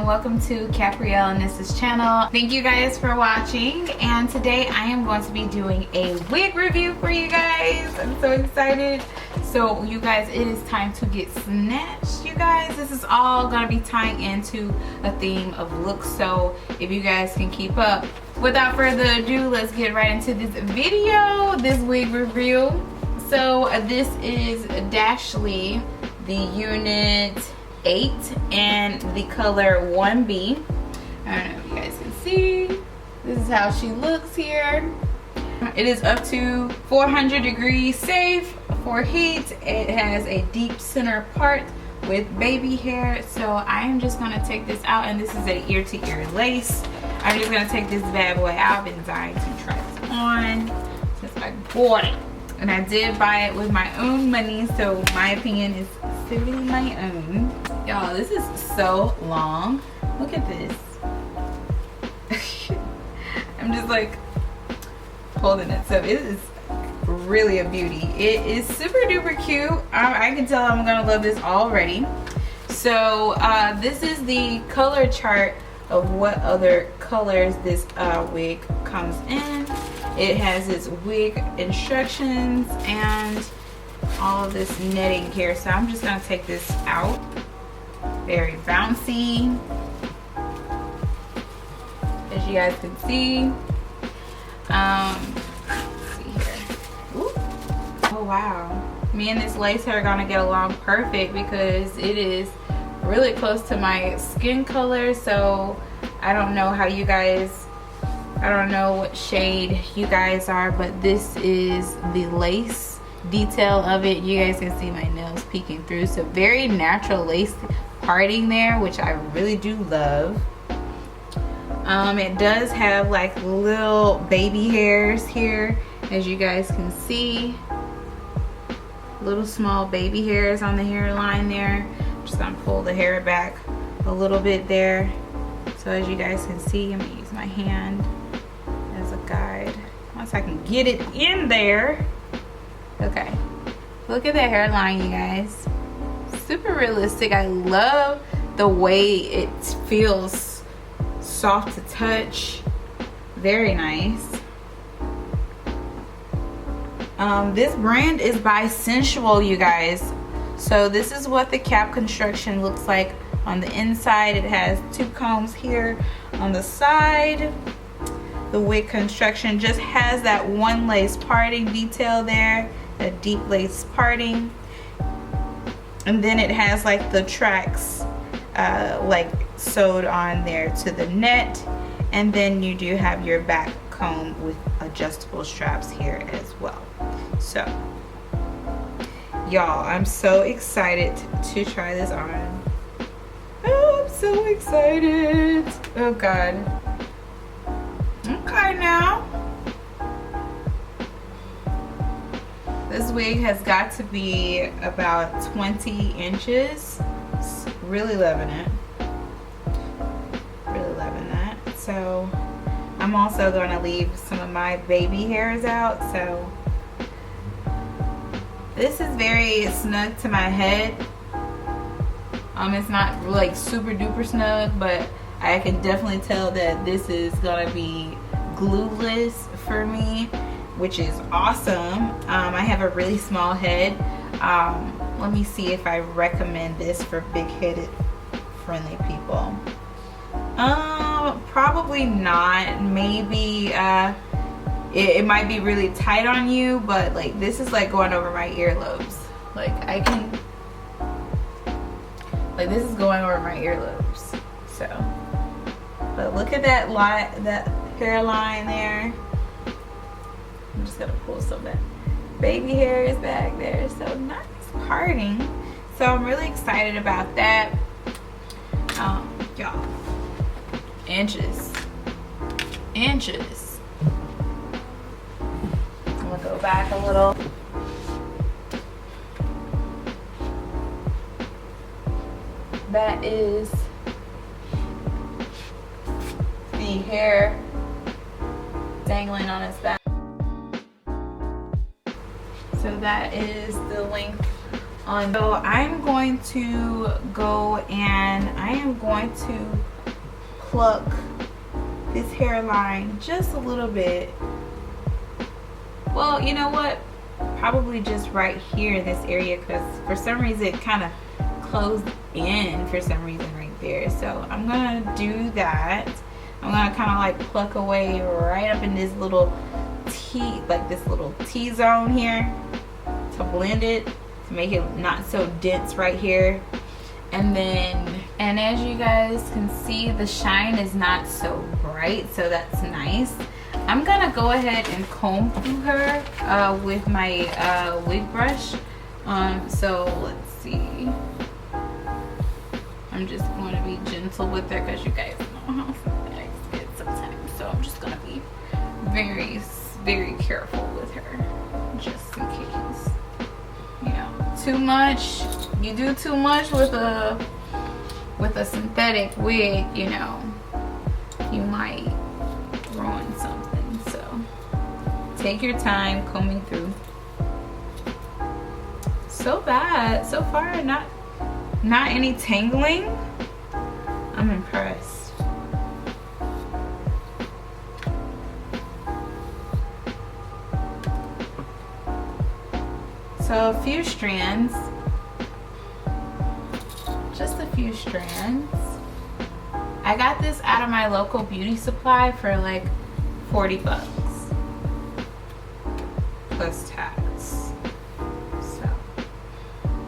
welcome to Caprielle and Nessa's channel. Thank you guys for watching, and today I am going to be doing a wig review for you guys. I'm so excited. So you guys, it is time to get snatched, you guys. This is all gonna be tying into a theme of looks, so if you guys can keep up. Without further ado, let's get right into this video, this wig review. So this is Dashley, the unit 8 and the color 1B. I don't know if you guys can see. This is how she looks here. It is up to 400 degrees safe for heat. It has a deep center part with baby hair. So I am just gonna take this out, and this is an ear to ear lace. I'm just gonna take this bad boy out. I've been dying to try this on since I bought it. And I did buy it with my own money, so my opinion is solely my own. Y'all, this is so long. Look at this. I'm just like holding it. So it is really a beauty. It is super duper cute. I can tell I'm gonna love this already. So this is the color chart of what other colors this wig comes in. It has its wig instructions and all of this netting here. So I'm just gonna take this out. Very bouncy, as you guys can see. Let's see here. Ooh. Oh wow, me and this lace are gonna get along perfect because it is really close to my skin color. So I don't know how you guys, I don't know what shade you guys are, but this is the lace detail of it. You guys can see my nails peeking through. So very natural lace parting there, which I really do love. It does have like little baby hairs here, as you guys can see. Little small baby hairs on the hairline there. I'm just gonna pull the hair back a little bit there. So as you guys can see, I'm gonna use my hand as a guide. Once I can get it in there. Okay, look at that hairline, you guys. Super realistic. I love the way it feels soft to touch. Very nice. This brand is by Sensual, you guys. So this is what the cap construction looks like on the inside. It has 2 combs here on the side. The wig construction just has that one lace parting detail there, a deep lace parting. And then it has like the tracks like sewed on there to the net. And then you do have your back comb with adjustable straps here as well. So y'all, I'm so excited to try this on. Oh, I'm so excited. Oh God. Okay, now this wig has got to be about 20 inches. Really loving it. Really loving that. So I'm also going to leave some of my baby hairs out. So this is very snug to my head. It's not like super duper snug, but I can definitely tell that this is gonna be glueless for me, which is awesome. I have a really small head. Let me see if I recommend this for big-headed friendly people. Probably not. Maybe it might be really tight on you, but like this is like going over my earlobes. Like I can, like this is going over my earlobes. So, but look at that that hairline there. I'm just gonna pull some of that baby hairs back there. So nice parting. So I'm really excited about that. Y'all, inches. I'm gonna go back a little. That is the hair dangling on his back. So that is the length on. So I'm going to go and I am going to pluck this hairline just a little bit. Well, you know what? Probably just right here in this area, because for some reason it kind of closed in for some reason right there. So I'm gonna do that. I'm gonna kind of like pluck away right up in this little T, like this little T-zone here, to blend it, to make it not so dense right here. And then, and as you guys can see, the shine is not so bright, so that's nice. I'm gonna go ahead and comb through her with my wig brush. So let's see. I'm just going to be gentle with her because you guys know how synthetics get sometimes. So I'm just gonna be very, very careful with her, just in case. You know, too much. You do too much with a synthetic wig, you know, you might ruin something. So take your time combing through. So bad so far, not any tangling. I'm impressed. So a few strands, just a few strands. I got this out of my local beauty supply for like 40 bucks plus tax. So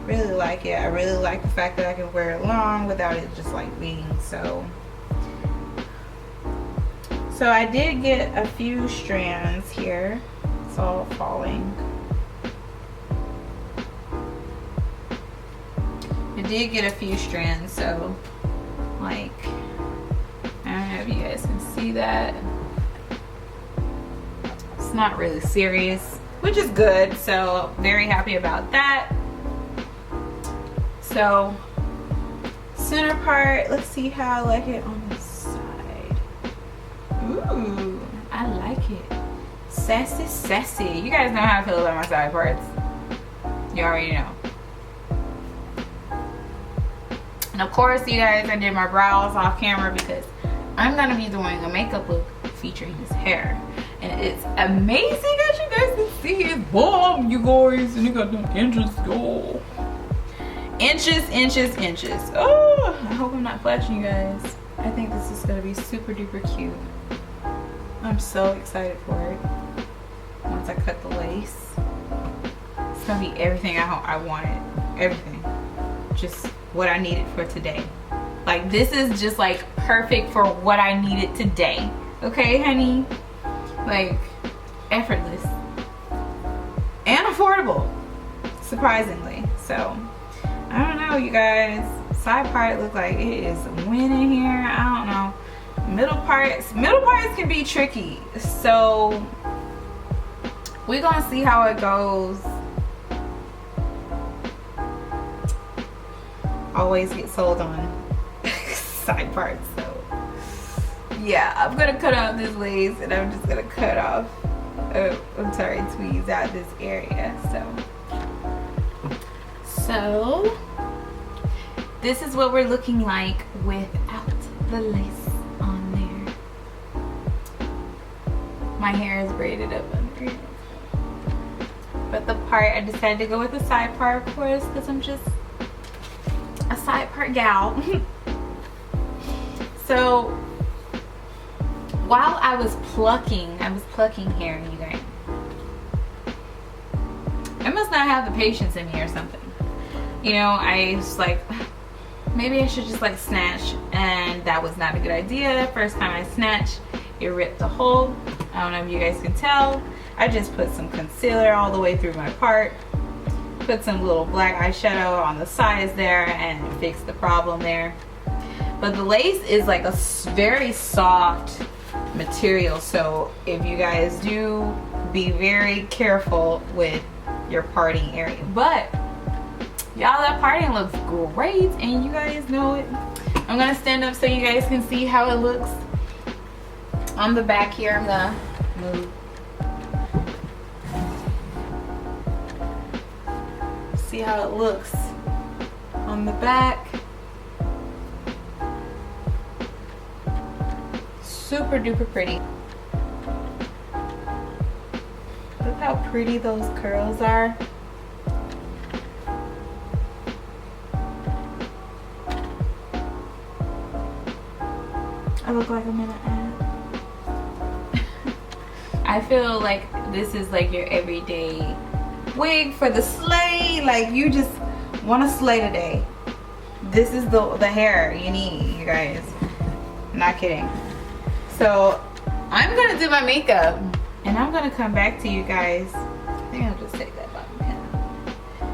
really like it. I really like the fact that I can wear it long without it just like being so. So I did get a few strands here. It's all falling. I did get a few strands, so like, I don't know if you guys can see that. It's not really serious, which is good, so very happy about that. So center part, let's see how I like it on the side. Ooh, I like it. Sassy, sassy. You guys know how I feel about my side parts. You already know. And of course, you guys, I did my brows off camera because I'm gonna be doing a makeup look featuring his hair, and it's amazing as you guys can see. It's bomb, you guys, and you got them inches, go. Inches, inches, inches. Oh, I hope I'm not flashing you guys. I think this is gonna be super duper cute. I'm so excited for it. Once I cut the lace, it's gonna be everything I wanted. Everything. Just what I needed for today. Like, this is just like perfect for what I needed today. Okay, honey? Like, effortless. And affordable. Surprisingly. So, I don't know, you guys. Side part look like it is winning here. I don't know. Middle parts can be tricky. So, we're gonna see how it goes. Always get sold on side parts, so yeah, I'm gonna cut off this lace, and I'm just gonna cut off tweeze out this area. So this is what we're looking like without the lace on there. My hair is braided up under here, but the part I decided to go with the side part, of course, because I'm just a side part gal. So while I was plucking hair, you guys, I must not have the patience in me or something. You know, I was like, maybe I should just like snatch, and that was not a good idea. First time I snatched, it ripped a hole. I don't know if you guys can tell. I just put some concealer all the way through my part. Put some little black eyeshadow on the sides there and fix the problem there. But the lace is like a very soft material, so if you guys do, be very careful with your parting area. But y'all, that parting looks great, and you guys know it. I'm gonna stand up so you guys can see how it looks on the back here. I'm gonna move. See how it looks on the back. super duper pretty. Look how pretty those curls are. I look like I'm in an ad. I feel like this is like your everyday wig for the slay. Like you just want to slay today. This is the hair you need, you guys. Not kidding. So I'm gonna do my makeup and I'm gonna come back to you guys. I think I'll just take that bobby pin.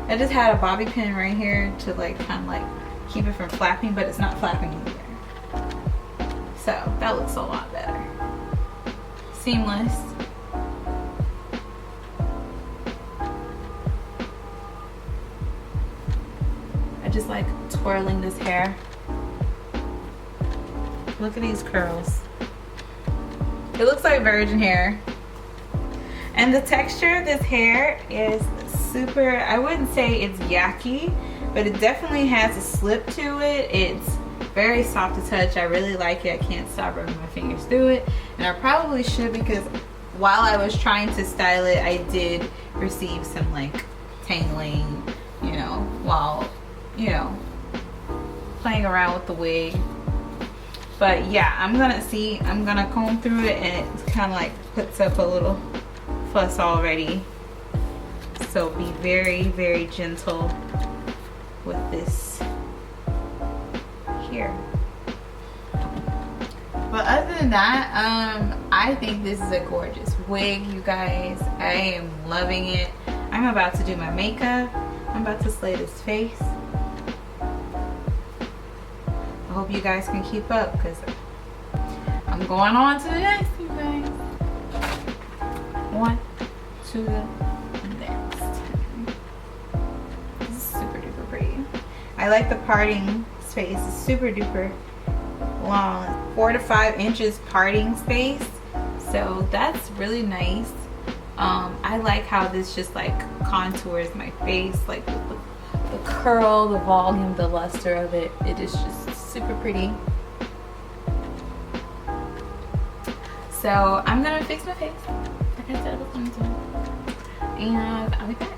I just had a bobby pin right here to like kind of like keep it from flapping, but it's not flapping either. So that looks a lot better. Seamless. I just like twirling this hair. Look at these curls. It looks like virgin hair. And the texture of this hair is super, I wouldn't say it's yucky, but it definitely has a slip to it. It's very soft to touch. I really like it. I can't stop rubbing my fingers through it. And I probably should, because while I was trying to style it, I did receive some like tangling, you know, while, you know, playing around with the wig. But yeah, I'm gonna comb through it, and it kind of like puts up a little fuss already. So be very, very gentle with this here. But other than that, I think this is a gorgeous wig, you guys. I am loving it. I'm about to do my makeup. I'm about to slay this face. I hope you guys can keep up, because I'm going on to the next, you guys. On to the next. This is super duper pretty. I like the parting space. It's super duper long. 4 to 5 inches parting space. So that's really nice. I like how this just like contours my face, like with the curl, the volume, the luster of it. It is just super pretty. So I'm gonna fix my face like I said I was going to, and I'll be back.